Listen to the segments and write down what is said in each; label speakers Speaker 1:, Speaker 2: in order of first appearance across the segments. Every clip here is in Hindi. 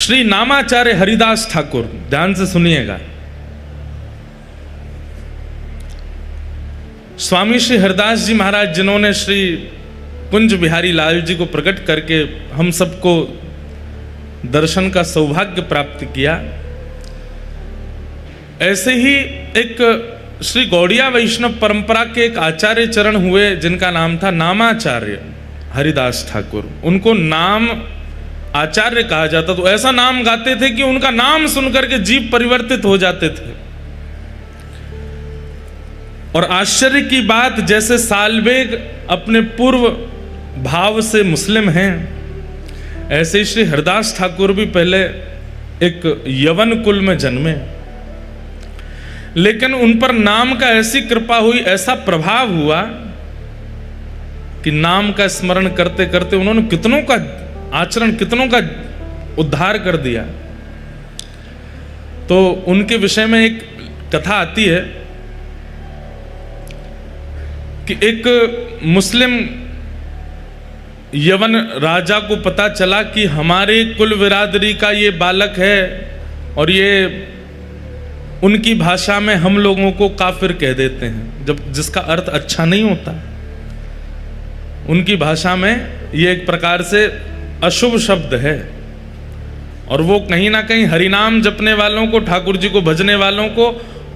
Speaker 1: श्री नामाचार्य हरिदास ठाकुर, ध्यान से सुनिएगा। स्वामी श्री हरिदास जी महाराज जिन्होंने श्री कुंज बिहारी लाल जी को प्रकट करके हम सबको दर्शन का सौभाग्य प्राप्त किया, ऐसे ही एक श्री गौड़िया वैष्णव परंपरा के एक आचार्य चरण हुए जिनका नाम था नामाचार्य हरिदास ठाकुर। उनको नाम आचार्य कहा जाता, तो ऐसा नाम गाते थे कि उनका नाम सुनकर के जीव परिवर्तित हो जाते थे। और आश्चर्य की बात, जैसे सालबेग अपने पूर्व भाव से मुस्लिम हैं, ऐसे श्री हरिदास ठाकुर भी पहले एक यवन कुल में जन्मे, लेकिन उन पर नाम का ऐसी कृपा हुई, ऐसा प्रभाव हुआ कि नाम का स्मरण करते करते उन्होंने कितनों का आचरण, कितनों का उद्धार कर दिया। तो उनके विषय में एक कथा आती है कि एक मुस्लिम यवन राजा को पता चला कि हमारे कुल बिरादरी का ये बालक है और ये उनकी भाषा में हम लोगों को काफिर कह देते हैं, जब जिसका अर्थ अच्छा नहीं होता। उनकी भाषा में ये एक प्रकार से अशुभ शब्द है, और वो कहीं ना कहीं हरिनाम जपने वालों को, ठाकुर जी को भजने वालों को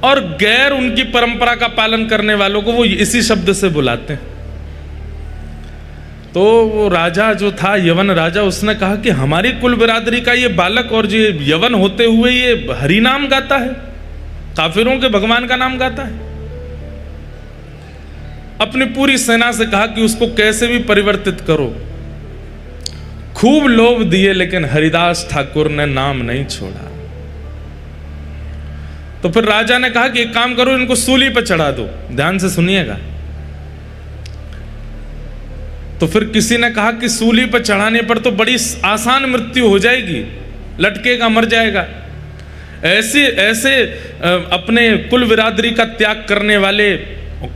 Speaker 1: और गैर उनकी परंपरा का पालन करने वालों को वो इसी शब्द से बुलाते हैं। तो वो राजा जो था, यवन राजा, उसने कहा कि हमारी कुल बिरादरी का ये बालक और ये यवन होते हुए ये हरिनाम गाता है, काफिरों के भगवान का नाम गाता है। अपनी पूरी सेना से कहा कि उसको कैसे भी परिवर्तित करो। खूब लोभ दिए, लेकिन हरिदास ठाकुर ने नाम नहीं छोड़ा। तो फिर राजा ने कहा कि एक काम करो, इनको सूली पर चढ़ा दो। ध्यान से सुनिएगा। तो फिर किसी ने कहा कि सूली पर चढ़ाने पर तो बड़ी आसान मृत्यु हो जाएगी, लटकेगा, मर जाएगा। ऐसे अपने कुल बिरादरी का त्याग करने वाले,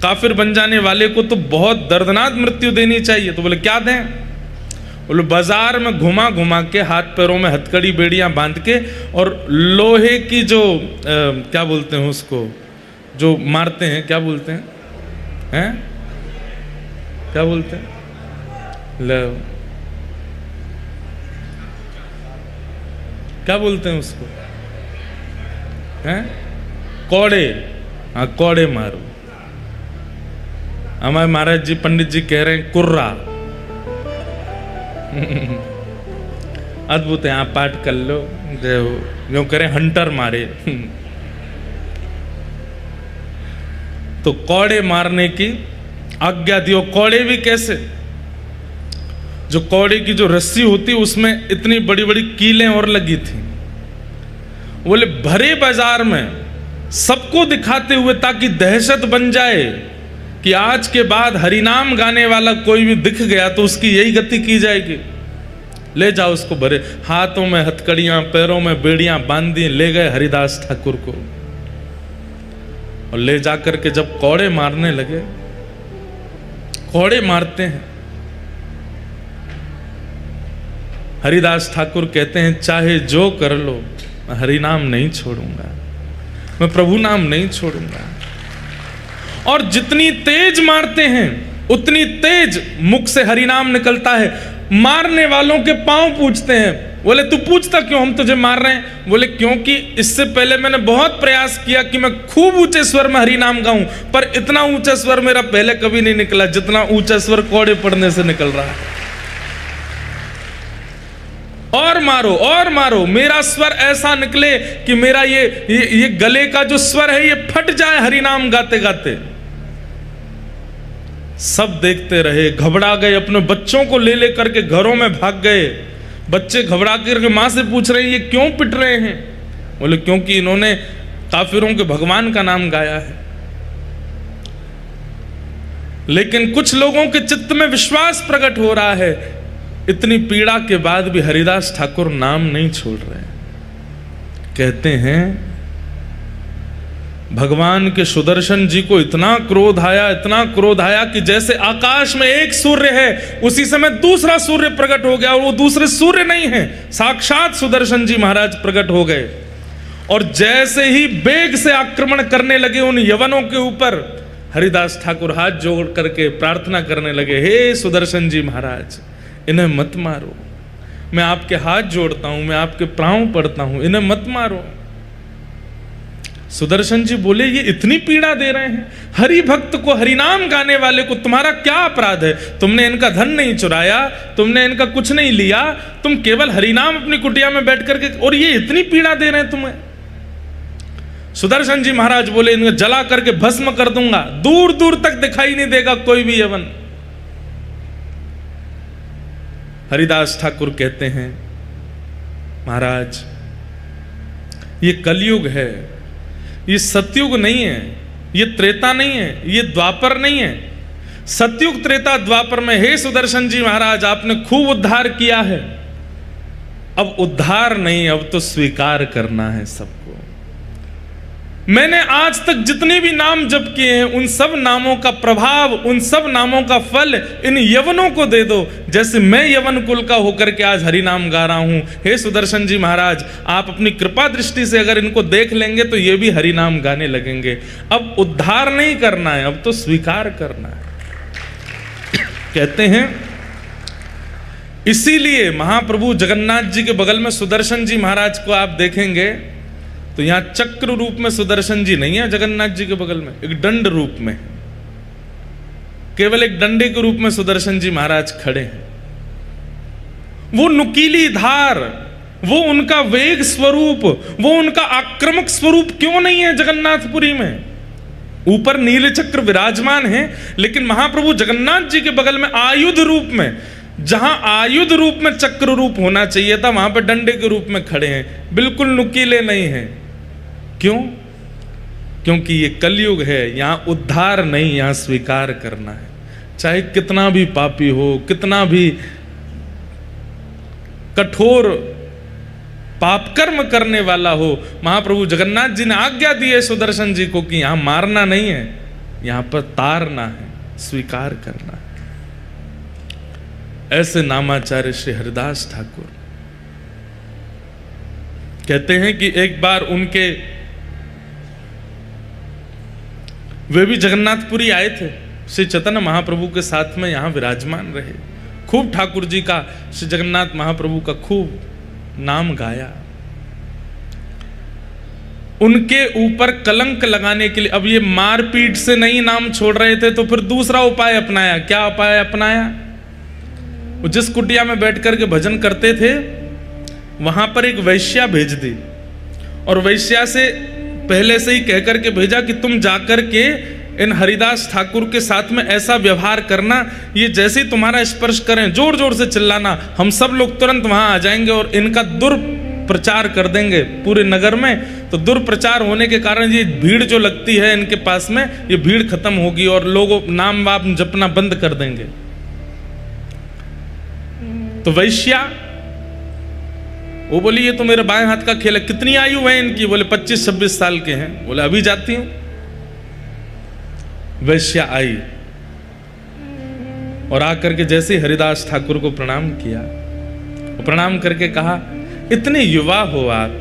Speaker 1: काफिर बन जाने वाले को तो बहुत दर्दनाक मृत्यु देनी चाहिए। तो बोले क्या दें? बोले बाजार में घुमा घुमा के, हाथ पैरों में हथकड़ी बेड़ियां बांध के, और लोहे की जो क्या बोलते हैं उसको, जो मारते हैं, क्या बोलते हैं, क्या बोलते हैं, क्या बोलते हैं उसको, कौड़े। हाँ, कौड़े मारो। हमारे महाराज जी, पंडित जी कह रहे हैं कुर्रा। अद्भुत है, आप पाठ कर लो, जो करें हंटर मारे। तो कौड़े मारने की आज्ञा दियो। कौड़े भी कैसे? जो कौड़े की जो रस्सी होती, उसमें इतनी बड़ी बड़ी कीलें और लगी थी। बोले भरे बाजार में सबको दिखाते हुए, ताकि दहशत बन जाए कि आज के बाद हरिनाम गाने वाला कोई भी दिख गया तो उसकी यही गति की जाएगी। ले जाओ उसको, भरे हाथों में हथकड़ियां, पैरों में बेड़ियां बांधी, ले गए हरिदास ठाकुर को। और ले जाकर के जब कौड़े मारने लगे, कौड़े मारते हैं, हरिदास ठाकुर कहते हैं चाहे जो कर लो, मैं हरिनाम नहीं छोड़ूंगा, मैं प्रभु नाम नहीं छोड़ूंगा। और जितनी तेज मारते हैं उतनी तेज मुख से हरिनाम निकलता है। मारने वालों के पांव पूछते हैं। बोले तू पूछता क्यों, हम तुझे मार रहे हैं? बोले क्योंकि इससे पहले मैंने बहुत प्रयास किया कि मैं खूब ऊंचे स्वर में हरिनाम गाऊं, पर इतना ऊंचा स्वर मेरा पहले कभी नहीं निकला जितना ऊंचा स्वर कौड़े पड़ने से निकल रहा है। और मारो, और मारो, मेरा स्वर ऐसा निकले कि मेरा ये गले का जो स्वर है ये फट जाए हरिनाम गाते गाते। सब देखते रहे, घबरा गए, अपने बच्चों को ले लेकर के घरों में भाग गए। बच्चे घबरा करके मां से पूछ रहे हैं ये क्यों पिट रहे हैं? बोले क्योंकि इन्होंने काफिरों के भगवान का नाम गाया है। लेकिन कुछ लोगों के चित्त में विश्वास प्रकट हो रहा है। इतनी पीड़ा के बाद भी हरिदास ठाकुर नाम नहीं छोड़ रहे। कहते हैं भगवान के सुदर्शन जी को इतना क्रोध आया कि जैसे आकाश में एक सूर्य है, उसी समय दूसरा सूर्य प्रकट हो गया, और वो दूसरे सूर्य नहीं है, साक्षात सुदर्शन जी महाराज प्रकट हो गए। और जैसे ही वेग से आक्रमण करने लगे उन यवनों के ऊपर, हरिदास ठाकुर हाथ जोड़ करके प्रार्थना करने लगे, हे सुदर्शन जी महाराज, इन्हें मत मारो, मैं आपके हाथ जोड़ता हूं, मैं आपके पांव पड़ता हूं, इन्हें मत मारो। सुदर्शन जी बोले, ये इतनी पीड़ा दे रहे हैं, हरि भक्त को, हरिनाम गाने वाले को तुम्हारा क्या अपराध है? तुमने इनका धन नहीं चुराया, तुमने इनका कुछ नहीं लिया, तुम केवल हरिनाम अपनी कुटिया में बैठ करके, और ये इतनी पीड़ा दे रहे हैं तुम्हें। सुदर्शन जी महाराज बोले, इन्हें जला करके भस्म कर दूंगा, दूर दूर तक दिखाई नहीं देगा कोई भी यवन। हरिदास ठाकुर कहते हैं, महाराज ये कलयुग है, ये सतयुग नहीं है, ये त्रेता नहीं है, ये द्वापर नहीं है। सतयुग त्रेता द्वापर में, हे सुदर्शन जी महाराज, आपने खूब उद्धार किया है, अब उद्धार नहीं, अब तो स्वीकार करना है सबको। मैंने आज तक जितने भी नाम जप किए हैं, उन सब नामों का प्रभाव, उन सब नामों का फल इन यवनों को दे दो, जैसे मैं यवन कुल का होकर के आज हरि नाम गा रहा हूं। हे सुदर्शन जी महाराज, आप अपनी कृपा दृष्टि से अगर इनको देख लेंगे तो ये भी हरि नाम गाने लगेंगे। अब उद्धार नहीं करना है, अब तो स्वीकार करना है। कहते हैं इसीलिए महाप्रभु जगन्नाथ जी के बगल में सुदर्शन जी महाराज को आप देखेंगे तो यहां चक्र रूप में सुदर्शन जी नहीं है, जगन्नाथ जी के बगल में एक दंड रूप में, केवल एक डंडे के रूप में सुदर्शन जी महाराज खड़े हैं। वो नुकीली धार, वो उनका वेग स्वरूप, वो उनका आक्रामक स्वरूप क्यों नहीं है जगन्नाथपुरी में? ऊपर नील चक्र विराजमान है, लेकिन महाप्रभु जगन्नाथ जी के बगल में आयुध रूप में, जहां आयुध रूप में चक्र रूप होना चाहिए था, वहां पर डंडे के रूप में खड़े हैं, बिल्कुल नुकीले नहीं हैं। क्यों? क्योंकि ये कलयुग है, यहां उद्धार नहीं, यहां स्वीकार करना है। चाहे कितना भी पापी हो, कितना भी कठोर पाप कर्म करने वाला हो, महाप्रभु जगन्नाथ जी ने आज्ञा दी है सुदर्शन जी को कि यहां मारना नहीं है, यहां पर तारना है, स्वीकार करना है। ऐसे नामाचार्य श्री हरिदास ठाकुर कहते हैं कि एक बार उनके, वे भी जगन्नाथपुरी आए थे, श्री चैतन्य महाप्रभु के साथ में यहां विराजमान रहे, खूब ठाकुर जी का, श्री जगन्नाथ महाप्रभु का खूब नाम गाया। उनके ऊपर कलंक लगाने के लिए, अब ये मारपीट से नहीं नाम छोड़ रहे थे, तो फिर दूसरा उपाय अपनाया। क्या उपाय अपनाया? वो जिस कुटिया में बैठ करके भजन करते थे, वहां पर एक वैश्या भेज दी, और वैश्या से पहले से ही कहकर के भेजा कि तुम जाकर के इन हरिदास ठाकुर के साथ में ऐसा व्यवहार करना, ये जैसे ही तुम्हारा स्पर्श करें जोर जोर से चिल्लाना, हम सब लोग तुरंत वहां आ जाएंगे और इनका दुर्प्रचार कर देंगे पूरे नगर में। तो दुर्प्रचार होने के कारण ये भीड़ जो लगती है इनके पास में, ये भीड़ खत्म होगी और लोग नाम वाम जपना बंद कर देंगे। तो वैश्या वो बोली, ये तो मेरे बाएं हाथ का खेल है। कितनी आयु है इनकी? बोले 25-26 साल के हैं। बोले अभी जाती हूं। वैश्या आई और आकर के जैसे हरिदास ठाकुर को प्रणाम किया, प्रणाम करके कहा, इतने युवा हो आप,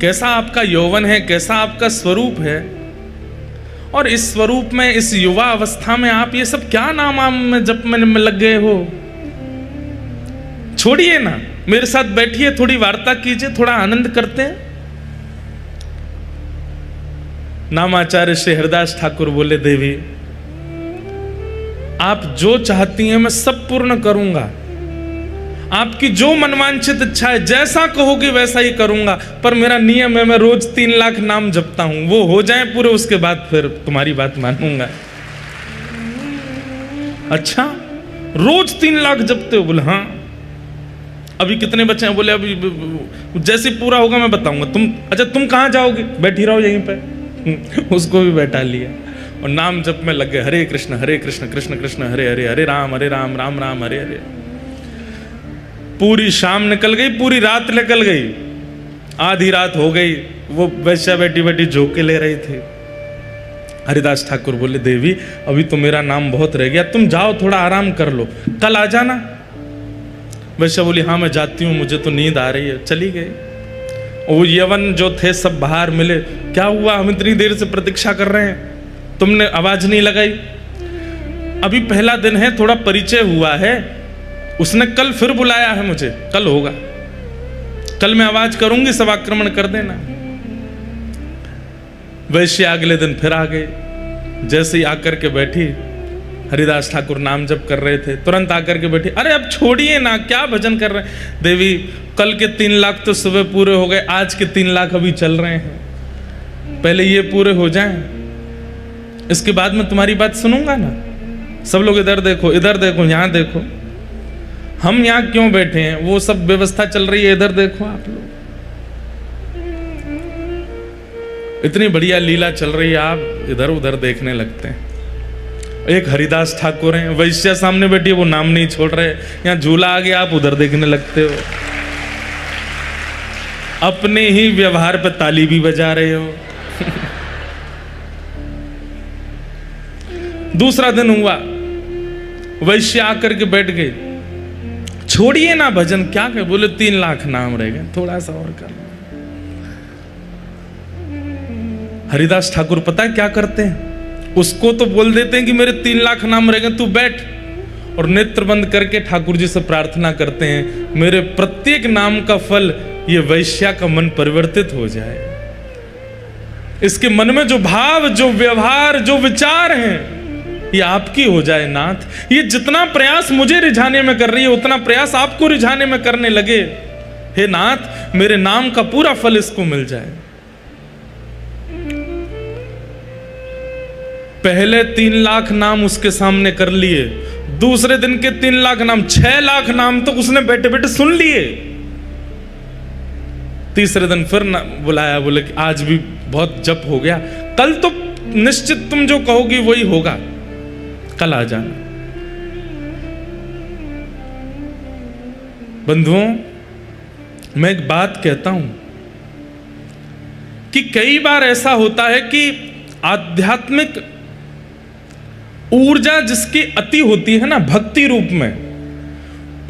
Speaker 1: कैसा आपका यौवन है, कैसा आपका स्वरूप है, और इस स्वरूप में, इस युवा अवस्था में आप ये सब क्या नाम में जप में लग गए हो? छोड़िए ना, मेरे साथ बैठिए, थोड़ी वार्ता कीजिए, थोड़ा आनंद करते हैं। नामाचार्य श्री हरिदास ठाकुर बोले, देवी आप जो चाहती हैं मैं सब पूर्ण करूंगा, आपकी जो मनवांछित इच्छा है, जैसा कहोगे वैसा ही करूंगा, पर मेरा नियम है, मैं रोज 3 लाख नाम जपता हूं, वो हो जाए पूरे, उसके बाद फिर तुम्हारी बात मानूंगा। अच्छा, रोज 3 लाख जपते हो? बोले हाँ। अभी कितने बच्चे हैं? बोले अभी जैसे पूरा होगा मैं बताऊंगा। अच्छा तुम कहाँ जाओगे? बैठी रहो यहीं पे। उसको भी बैठा लिया और नाम जप में लग गए, हरे कृष्ण कृष्ण कृष्ण हरे हरे, हरे राम राम राम हरे हरे। पूरी शाम निकल गई, पूरी रात निकल गई, आधी रात हो गई, वो वैश्या बैठी बैठी झोंके ले रही थी। हरिदास ठाकुर बोले, देवी अभी तो मेरा नाम बहुत रह गया, तुम जाओ थोड़ा आराम कर लो, कल आ जाना। वैश्या बोली, हाँ मैं जाती हूँ, मुझे तो नींद आ रही है। चली गई। वो यवन जो थे सब बाहर मिले, क्या हुआ, हम इतनी देर से प्रतीक्षा कर रहे हैं, तुमने आवाज नहीं लगाई। अभी पहला दिन है, थोड़ा परिचय हुआ है, उसने कल फिर बुलाया है मुझे, कल होगा, कल मैं आवाज करूंगी, सब आक्रमण कर देना। वैश्य अगले दिन फिर आ गए। जैसे ही आकर के बैठी, हरिदास ठाकुर नाम जप कर रहे थे, तुरंत आकर के बैठी, अरे अब छोड़िए ना, क्या भजन कर रहे हैं। देवी कल के 3 लाख तो सुबह पूरे हो गए, आज के 3 लाख अभी चल रहे हैं, पहले ये पूरे हो जाएं, इसके बाद मैं तुम्हारी बात सुनूंगा ना। सब लोग इधर देखो, इधर देखो, यहां देखो, हम यहां क्यों बैठे हैं, वो सब व्यवस्था चल रही है, इधर देखो आप लोग, इतनी बढ़िया लीला चल रही है, आप इधर उधर देखने लगते हैं। एक हरिदास ठाकुर हैं, वैश्या सामने बैठी है, वो नाम नहीं छोड़ रहे, यहां झूला आ गया, आप उधर देखने लगते हो, अपने ही व्यवहार पे ताली भी बजा रहे हो। दूसरा दिन हुआ, वैश्य आकर के बैठ गए, छोड़िए ना भजन, क्या कहे, बोले 3 लाख नाम रह गए, थोड़ा सा और कर। हरिदास ठाकुर पता है क्या करते हैं, उसको तो बोल देते हैं कि मेरे 3 लाख नाम रह गए, तू बैठ, और नेत्र बंद करके ठाकुर जी से प्रार्थना करते हैं, मेरे प्रत्येक नाम का फल ये वैश्या का मन परिवर्तित हो जाए, इसके मन में जो भाव, जो व्यवहार, जो विचार हैं, ये आपकी हो जाए नाथ। ये जितना प्रयास मुझे रिझाने में कर रही है, उतना प्रयास आपको रिझाने में करने लगे, हे नाथ मेरे नाम का पूरा फल इसको मिल जाए। पहले 3 लाख नाम उसके सामने कर लिए, दूसरे दिन के 3 लाख नाम, 6 लाख नाम तो उसने बैठे बैठे सुन लिए। तीसरे दिन फिर बुलाया, बोले कि आज भी बहुत जप हो गया, कल तो निश्चित तुम जो कहोगी वही होगा, कल आ जाना। बंधुओं, मैं एक बात कहता हूं कि कई बार ऐसा होता है कि आध्यात्मिक ऊर्जा जिसकी अति होती है ना भक्ति रूप में,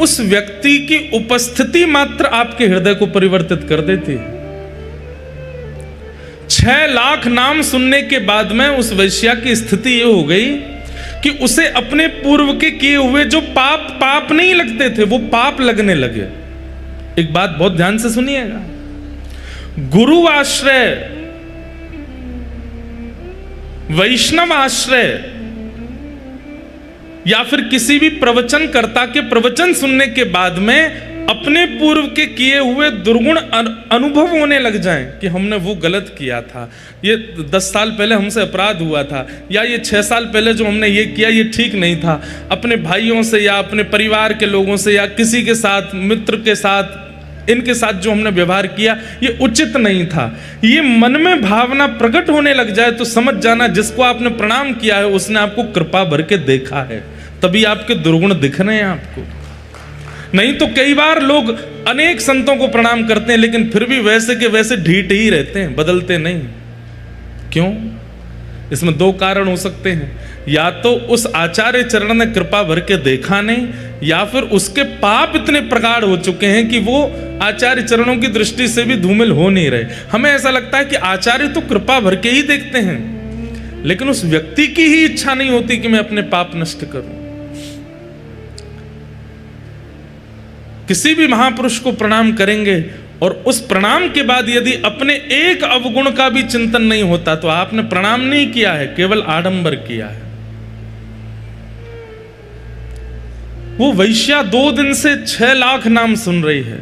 Speaker 1: उस व्यक्ति की उपस्थिति मात्र आपके हृदय को परिवर्तित कर देती है। 6 लाख नाम सुनने के बाद में उस वैश्या की स्थिति ये हो गई कि उसे अपने पूर्व के किए हुए जो पाप नहीं लगते थे, वो पाप लगने लगे। एक बात बहुत ध्यान से सुनिएगा, गुरु आश्रय, वैष्णव आश्रय, या फिर किसी भी प्रवचनकर्ता के प्रवचन सुनने के बाद में अपने पूर्व के किए हुए दुर्गुण अनुभव होने लग जाएं कि हमने वो गलत किया था, ये 10 साल पहले हमसे अपराध हुआ था, या ये 6 साल पहले जो हमने ये किया ये ठीक नहीं था, अपने भाइयों से या अपने परिवार के लोगों से या किसी के साथ, मित्र के साथ, इनके साथ जो हमने व्यवहार किया ये उचित नहीं था। ये मन में भावना प्रकट होने लग जाए तो समझ जाना जिसको आपने प्रणाम किया है उसने आपको कृपा भर के देखा है, तभी आपके दुर्गुण दिख रहे हैं आपको। नहीं तो कई बार लोग अनेक संतों को प्रणाम करते हैं लेकिन फिर भी वैसे के वैसे ढीठ ही रहते हैं, बदलते नहीं। क्यों? इसमें 2 कारण हो सकते हैं, या तो उस आचार्य चरण ने कृपा भर के देखा नहीं, या फिर उसके पाप इतने प्रगाढ़ हो चुके हैं कि वो आचार्य चरणों की दृष्टि से भी धूमिल हो नहीं रहे। हमें ऐसा लगता है कि आचार्य तो कृपा भर के ही देखते हैं, लेकिन उस व्यक्ति की ही इच्छा नहीं होती कि मैं अपने पाप नष्ट करूं। किसी भी महापुरुष को प्रणाम करेंगे और उस प्रणाम के बाद यदि अपने एक अवगुण का भी चिंतन नहीं होता तो आपने प्रणाम नहीं किया है, केवल आडंबर किया है। वो वैश्या 2 दिन से 6 लाख नाम सुन रही है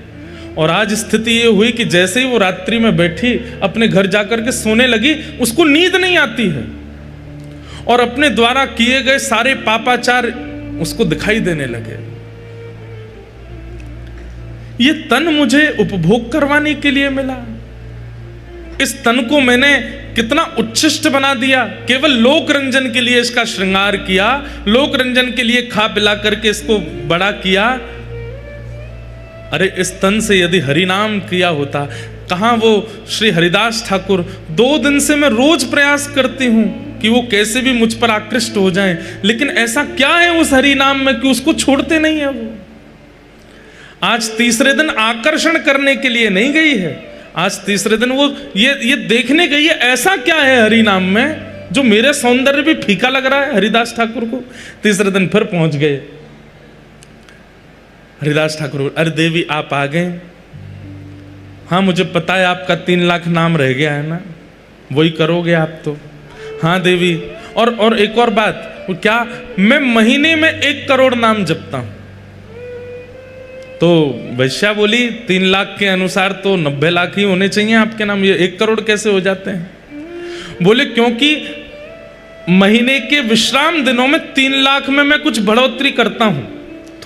Speaker 1: और आज स्थिति ये हुई कि जैसे ही वो रात्रि में बैठी अपने घर जाकर के सोने लगी, उसको नींद नहीं आती है और अपने द्वारा किए गए सारे पापाचार उसको दिखाई देने लगे। ये तन मुझे उपभोग करवाने के लिए मिला, इस तन को मैंने कितना उच्छिष्ट बना दिया, केवल लोक रंजन के लिए इसका श्रृंगार किया, लोक रंजन के लिए खा पिला करके इसको बड़ा किया। अरे इस तन से यदि हरि नाम किया होता, कहाँ वो श्री हरिदास ठाकुर। 2 दिन से मैं रोज प्रयास करती हूँ कि वो कैसे भी मुझ पर आकृष्ट हो जाएं, लेकिन ऐसा क्या है उस हरि नाम में कि उसको छोड़ते नहीं है वो। आज तीसरे दिन आकर्षण करने के लिए नहीं गई है, आज तीसरे दिन वो ये देखने गई है ऐसा क्या है हरि नाम में जो मेरे सौंदर्य भी फीका लग रहा है हरिदास ठाकुर को। तीसरे दिन फिर पहुंच गए। हरिदास ठाकुर, अरे देवी आप आ गए? हाँ मुझे पता है आपका 3 लाख नाम रह गया है ना, वही करोगे आप तो। हाँ देवी, और एक और बात, वो क्या, मैं महीने में 1 करोड़ नाम जपता हूं। तो वैश्या बोली 3 लाख के अनुसार तो 90 लाख ही होने चाहिए आपके नाम, ये 1 करोड़ कैसे हो जाते हैं? बोले क्योंकि महीने के विश्राम दिनों में 3 लाख में मैं कुछ बढ़ोतरी करता हूं,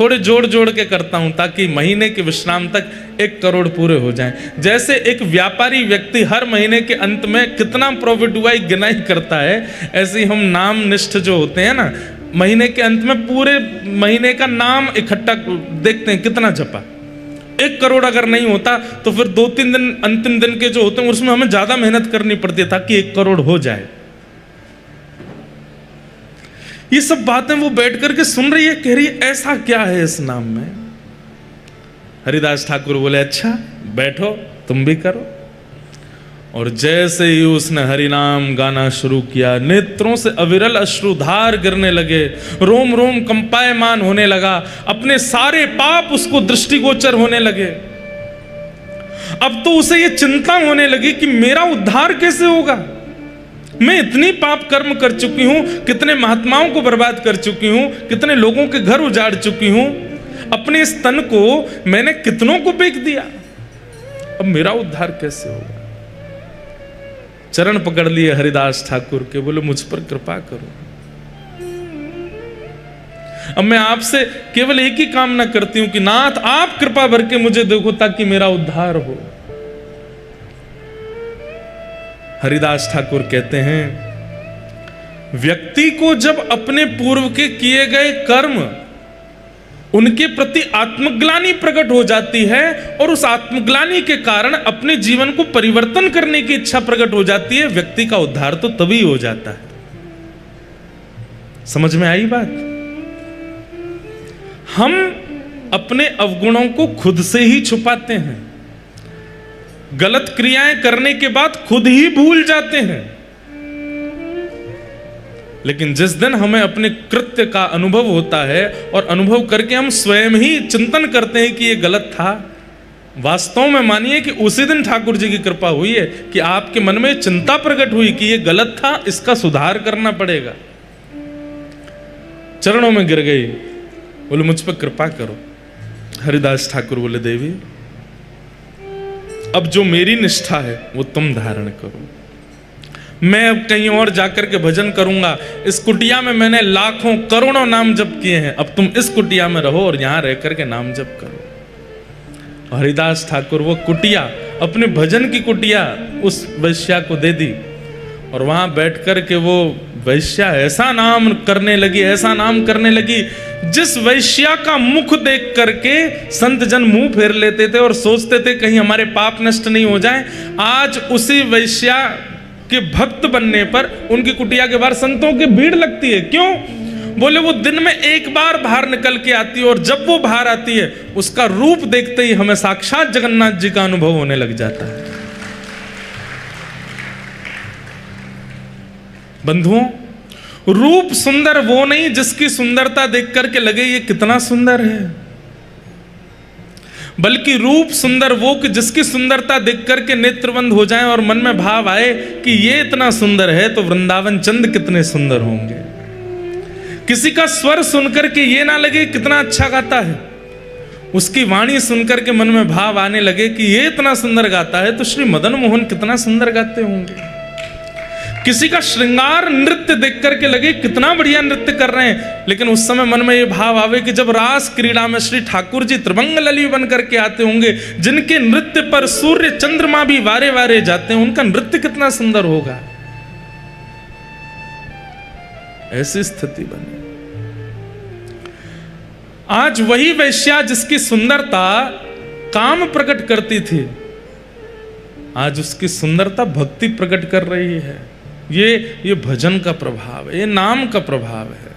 Speaker 1: थोड़े जोड़ जोड़ के करता हूं ताकि महीने के विश्राम तक 1 करोड़ पूरे हो जाएं। जैसे एक व्यापारी व्यक्ति हर महीने के अंत में कितना प्रॉफिट हुआ गिनाई करता है, ऐसे ही हम नाम निष्ठ जो होते हैं ना, महीने के अंत में पूरे महीने का नाम इकट्ठा देखते हैं कितना जपा। 1 करोड़ अगर नहीं होता तो फिर 2-3 दिन अंतिम दिन के जो होते हैं उसमें हमें ज्यादा मेहनत करनी पड़ती है ताकि 1 करोड़ हो जाए। ये सब बातें वो बैठ करके सुन रही है, कह रही है ऐसा क्या है इस नाम में। हरिदास ठाकुर बोले अच्छा बैठो तुम भी करो। और जैसे ही उसने हरि नाम गाना शुरू किया, नेत्रों से अविरल अश्रुधार गिरने लगे, रोम रोम कंपायमान होने लगा, अपने सारे पाप उसको दृष्टिगोचर होने लगे। अब तो उसे ये चिंता होने लगी कि मेरा उद्धार कैसे होगा। मैं इतनी पाप कर्म कर चुकी हूं, कितने महात्माओं को बर्बाद कर चुकी हूं, कितने लोगों के घर उजाड़ चुकी हूं, अपने इस तन को मैंने कितनों को बेच दिया, अब मेरा उद्धार कैसे होगा। चरण पकड़ लिए हरिदास ठाकुर के, बोले मुझ पर कृपा करो। अब मैं आपसे केवल एक ही कामना करती हूं कि नाथ आप कृपा भर के मुझे देखो ताकि मेरा उद्धार हो। हरिदास ठाकुर कहते हैं व्यक्ति को जब अपने पूर्व के किए गए कर्म उनके प्रति आत्मग्लानि प्रकट हो जाती है और उस आत्मग्लानि के कारण अपने जीवन को परिवर्तन करने की इच्छा प्रकट हो जाती है, व्यक्ति का उद्धार तो तभी हो जाता है। समझ में आई बात? हम अपने अवगुणों को खुद से ही छुपाते हैं, गलत क्रियाएं करने के बाद खुद ही भूल जाते हैं, लेकिन जिस दिन हमें अपने कृत्य का अनुभव होता है और अनुभव करके हम स्वयं ही चिंतन करते हैं कि ये गलत था, वास्तव में मानिए कि उसी दिन ठाकुर जी की कृपा हुई है कि आपके मन में चिंता प्रकट हुई कि ये गलत था, इसका सुधार करना पड़ेगा। चरणों में गिर गई, बोले मुझ पर कृपा करो। हरिदास ठाकुर बोले देवी अब जो मेरी निष्ठा है वो तुम धारण करो, मैं अब कहीं और जाकर के भजन करूंगा। इस कुटिया में मैंने लाखों करोड़ों नाम जप किए हैं, अब तुम इस कुटिया में रहो और यहां रह करके नाम जप करो। हरिदास ठाकुर वो कुटिया, अपने भजन की कुटिया उस वैश्या को दे दी और वहां बैठ करके वो वैश्या ऐसा नाम करने लगी, ऐसा नाम करने लगी, जिस वैश्या का मुख देख करके संत जन मुंह फेर लेते थे और सोचते थे कहीं हमारे पाप नष्ट नहीं हो जाए। आज उसी वैश्या के भक्त बनने पर उनकी कुटिया के बाहर संतों की भीड़ लगती है। क्यों? बोले वो दिन में एक बार बाहर निकल के आती है और जब वो बाहर आती है उसका रूप देखते ही हमें साक्षात जगन्नाथ जी का अनुभव होने लग जाता है। बंधुओं, रूप सुंदर वो नहीं जिसकी सुंदरता देख करके लगे ये कितना सुंदर है, बल्कि रूप सुंदर वो कि जिसकी सुंदरता देख करके नेत्र बंद हो जाए और मन में भाव आए कि ये इतना सुंदर है तो वृंदावन चंद कितने सुंदर होंगे। किसी का स्वर सुनकर के ये ना लगे कितना अच्छा गाता है, उसकी वाणी सुनकर के मन में भाव आने लगे कि ये इतना सुंदर गाता है तो श्री मदन मोहन कितना सुंदर गाते होंगे। किसी का श्रृंगार नृत्य देख करके लगे कितना बढ़िया नृत्य कर रहे हैं, लेकिन उस समय मन में ये भाव आवे कि जब रास क्रीड़ा में श्री ठाकुर जी त्रिभंग लली बन करके आते होंगे, जिनके नृत्य पर सूर्य चंद्रमा भी वारे वारे जाते हैं, उनका नृत्य कितना सुंदर होगा। ऐसी स्थिति बनी। आज वही वैश्या जिसकी सुंदरता काम प्रकट करती थी, आज उसकी सुंदरता भक्ति प्रकट कर रही है। ये भजन का प्रभाव है, ये नाम का प्रभाव है।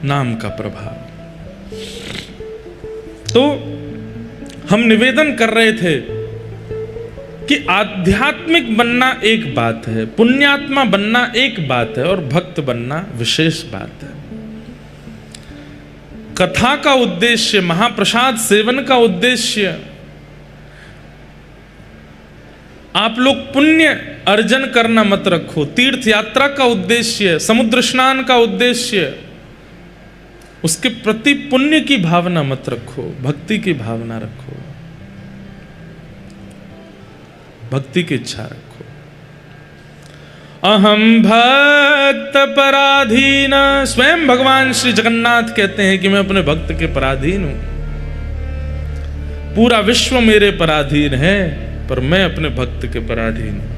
Speaker 1: नाम का प्रभाव। तो हम निवेदन कर रहे थे कि आध्यात्मिक बनना एक बात है, पुण्यात्मा बनना एक बात है, और भक्त बनना विशेष बात है। कथा का उद्देश्य, महाप्रसाद सेवन का उद्देश्य, आप लोग पुण्य अर्जन करना मत रखो। तीर्थ यात्रा का उद्देश्य, समुद्र स्नान का उद्देश्य, उसके प्रति पुण्य की भावना मत रखो, भक्ति की भावना रखो, भक्ति की इच्छा रखो। अहम भक्त पराधीन, स्वयं भगवान श्री जगन्नाथ कहते हैं कि मैं अपने भक्त के पराधीन हूं। पूरा विश्व मेरे पराधीन है, पर मैं अपने भक्त के पराधीन हूं।